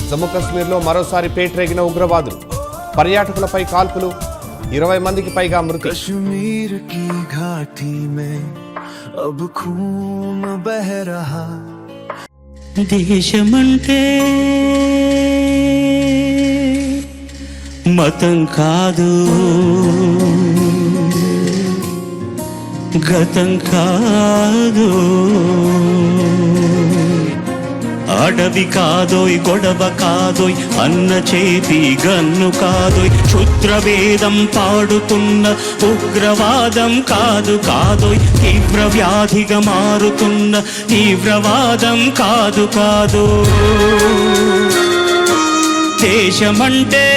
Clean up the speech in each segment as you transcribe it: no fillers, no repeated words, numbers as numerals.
జమ్మూ కశ్మీర్లో మరోసారి పేటరేగిన ఉగ్రవాదులు, పర్యాటకులపై కాల్పులు, 20 మందికి పైగా మృతి. కశ్మీర్ కి ఘాటీ మే అబ్ ఖూన్ బహ రహా. దేశమంటే మతం కాదు, గతం కాదు, అడవి కాదోయ్, గొడవ కాదోయ్, అన్న చేతి గన్ను కాదోయ్, క్షుద్రవేదం పాడుతున్న ఉగ్రవాదం కాదు కాదోయ్, తీవ్ర వ్యాధిగా మారుతున్న తీవ్రవాదం కాదు కాదు. దేశమంటే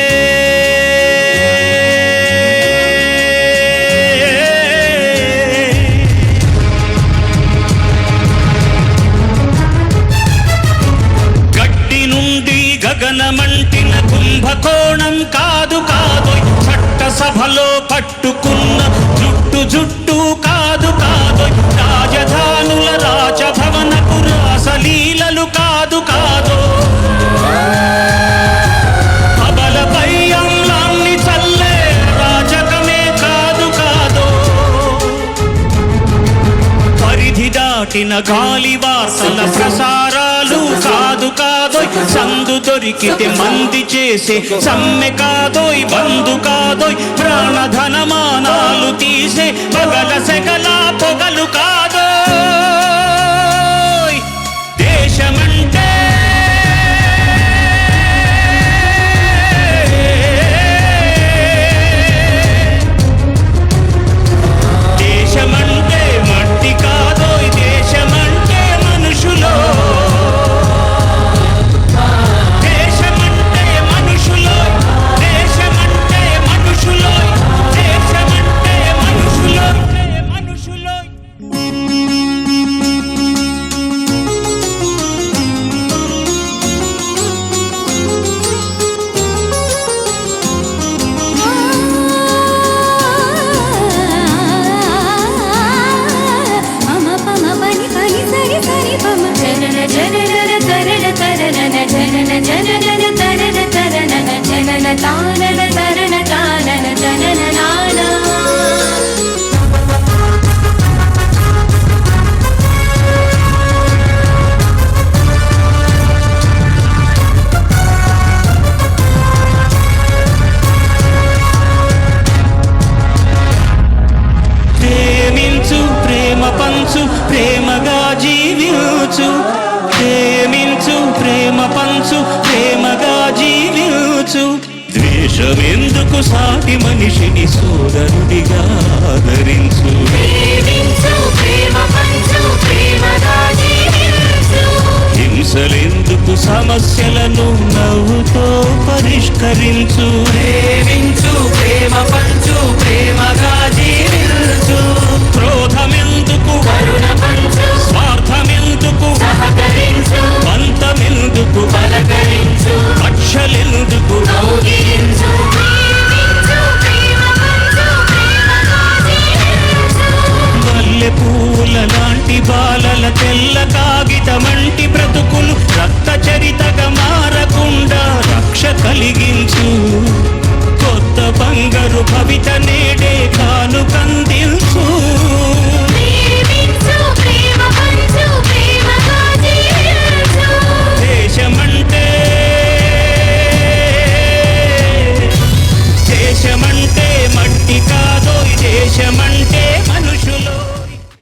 గగనమంటిన కుంభకోణం కాదు కాదోయ్, చట్టసభలో పట్టుకున్న జుట్టు జుట్టు కాదు కాదోయ్, రాజధానుల రాజభవనపు రాసలీలలు కాదు కాదో, అబలపై అమ్లాన్ని చల్లే రాజకమే కాదు కాదో, పరిధి దాటిన గాలి వార్తల ప్రసారాలు కాదు కాదోయ్, సందు దొరికితే మంది చేసే సమ్మె కాదోయ్, బంధు కాదోయ్, ప్రాణధనమానాలు తీసే పగల సెగల పొగలు కాదోయ్. దేశమంటే దేశమంటే మట్టి కాదోయ్, దేశమంటే మనుషులో, పంచు ప్రేమగా జీవించు, ప్రేమించు ప్రేమ పంచు ప్రేమగా జీవించు. ద్వేషమెందుకు సాటి మనిషిని సోదరుడిగా ఆదరించు, హింసలెందుకు సమస్యలను నవ్వుతో పరిష్కరించు. ప్రేమించు ప్రేమ పంచు ప్రేమగా జీవించు. క్రోధమెందుకు కరుణ పంచు, స్వార్థమెందుకు సహకరించు, పంతమెందుకు పలకరించు, కక్షలెందుకు కౌగిలించు. మల్లె పూల లాంటి బాలల తెల్ల కాగితమంటి బ్రతుకులు రక్త చరితగా మారకుండా రక్ష కలిగించు. కొత్త బంగారు భవిత నేడే కానుకందించు. దేశమంటే దేశమంటే మట్టి కాదోయ్, దేశమంటే